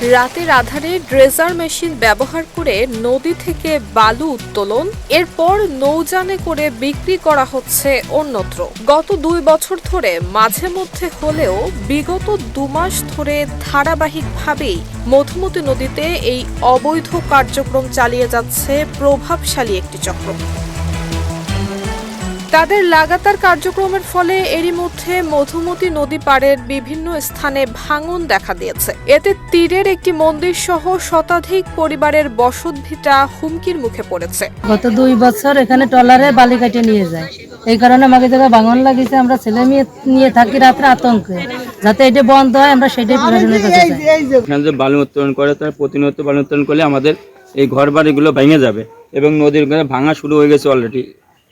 রাতের আধারে dredger machine ব্যবহার করে নদী থেকে বালু উত্তোলন, এরপর নৌযানে করে বিক্রি করা হচ্ছে অন্যত্র। গত 2 বছর ধরে মাঝে মধ্যে হলেও বিগত 2 মাস ধরে ধারাবাহিকভাবেই মধুমতি নদীতে এই অবৈধ কার্যক্রম চালিয়ে যাচ্ছে প্রভাবশালী একটি চক্র। তাদের লাগাতার কার্যক্রমের ফলে এরই মধ্যে মধুমতি নদী পাড়ের বিভিন্ন স্থানে ভাঙন দেখা দিয়েছে। এতে তীরের একটি মন্দির সহ শতাধিক পরিবারের বসতভিটা হুমকির মুখে পড়েছে। গত 2 বছর এখানে ট্রলারে বালি কাটে নিয়ে যায়, এই কারণে আমাকে জায়গায় ভাঙন লাগিয়েছে। আমরা ছেলে মেয়ে নিয়ে থাকি রাত্রে আতঙ্কে, যাতে এটা বন্ধ হয় আমরা সেটাই প্রশাসনের কাছে চাই। এখানে যে বালু উত্তোলন করে তার প্রতিনিয়ত বালু উত্তোলন করলে আমাদের এই ঘর বাড়িগুলো ভেঙে যাবে এবং নদীর ভাঙা শুরু হয়ে গেছে অলরেডি।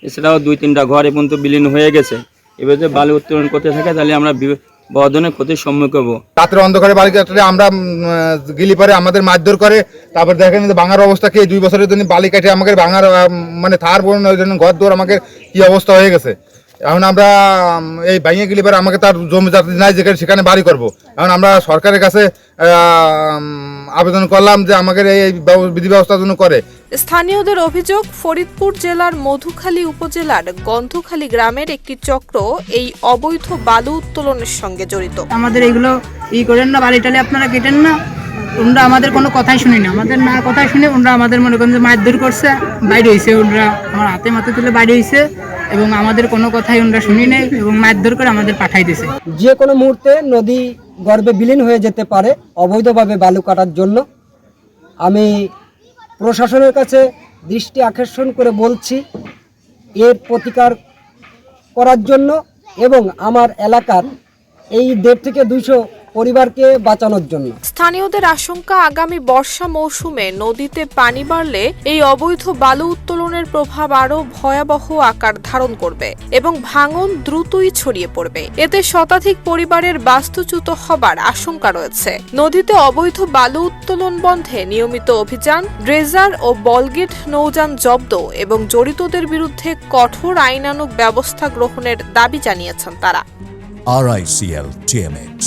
এছাড়াও 2-3টা ঘর এখন তো বিলীন হয়ে গেছে। এবার যদি বালু উত্তোলন করতে থাকে তাহলে আমরা বড় ধরনের ক্ষতির সম্মুখীন হবো। রাত্রে অন্ধকারে বালি কাটলে আমরা গিলি পরে আমাদের মারধর করে, তারপর দেখেন ভাঙার অবস্থা কি। 2 বছরের জন্য বালি কাটে আমাকে ভাঙার মানে থার বোন ঘর দৌড় আমাকে কি অবস্থা হয়ে গেছে। এখন আমরা এই ভাঙিয়ে গেলে পরে আমাকে তার জমি জাতি নাই যেখানে সেখানে বাড়ি করব। এখন আমরা সরকারের কাছে আবেদন করলাম যে আমাকে এই বিধি ব্যবস্থার জন্য করে। স্থানীয়দের অভিযোগ, ফরিদপুর জেলার মধুখালী উপজেলার গন্ধখালী গ্রামের একটি চক্র এই অবৈধ বালু উত্তোলনের সঙ্গে জড়িত। আমাদের এগুলো করেন না, বালিটালে আপনারা কেটেন না, ওনারা আমাদের কোনো কথাই শুনি না। আমাদের না কথাই শুনে ওনারা আমাদের মনে করেন যে মারধর করছে, বাইরে হয়েছে। ওনারা আমার হাতে মাথা তুলে বাইরে হয়েছে এবং আমাদের কোনো কথাই ওনারা শুনি নেই এবং মারধর করে আমাদের পাঠাই দিয়েছে। যে কোনো মুহূর্তে নদী গর্ভে বিলীন হয়ে যেতে পারে অবৈধভাবে বালু কাটার জন্য। আমি প্রশাসনের কাছে দৃষ্টি আকর্ষণ করে বলছি এর প্রতিকার করার জন্য এবং আমার এলাকার এই 150 থেকে 200 পরিবারকে বাঁচানোর জন্য। স্থানীয়দের আশঙ্কা, আগামী বর্ষা মৌসুমে নদীতে পানি বাড়লে এই অবৈধ বালু উত্তোলনের প্রভাব আরও ভয়াবহ আকার ধারণ করবে এবং ভাঙন দ্রুতই ছড়িয়ে পড়বে। এতে শতাধিক পরিবারের বাস্তুচ্যুত হবার আশঙ্কা রয়েছে। নদীতে অবৈধ বালু উত্তোলন বন্ধে নিয়মিত অভিযান, ড্রেজার ও বলগেট নৌযান জব্দ এবং জড়িতদের বিরুদ্ধে কঠোর আইনানুগ ব্যবস্থা গ্রহণের দাবি জানিয়েছেন তারা। RICL TMX,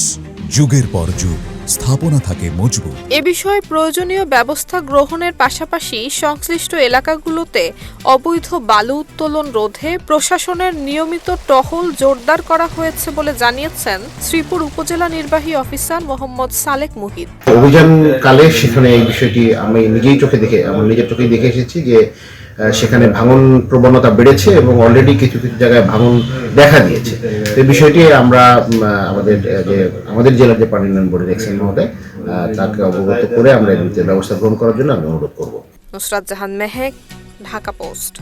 যুগের পর যুগ স্থাপনা থাকে মজবুত। এ বিষয়ে প্রয়োজনীয় ব্যবস্থা গ্রহণের পাশাপাশি সংশ্লিষ্ট এলাকাগুলোতে অবৈধ বালু উত্তোলন রোধে প্রশাসনের নিয়মিত টহল জোরদার করা হয়েছে বলে জানিয়েছেন শ্রীপুর উপজেলা নির্বাহী অফিসার মোহাম্মদ সালেক মুহিত। অভিযানকালে সেখানে এই বিষয়টি আমি নিজের চোখে দেখে এসেছি যে সেখানে ভাঙন প্রবণতা বেড়েছে এবং অলরেডি কিছু কিছু জায়গায় ভাঙন দেখা দিয়েছে। এই বিষয়টি আমরা আমাদের জেলার যে পানি উন্নয়ন বোর্ডের এক্সএম মহোদয় তাকে অবগত করে আমরা এই ব্যবস্থা গ্রহণ করার জন্য আমি অনুরোধ করব। নুসরাত জাহান মেহেক, ঢাকা পোস্ট।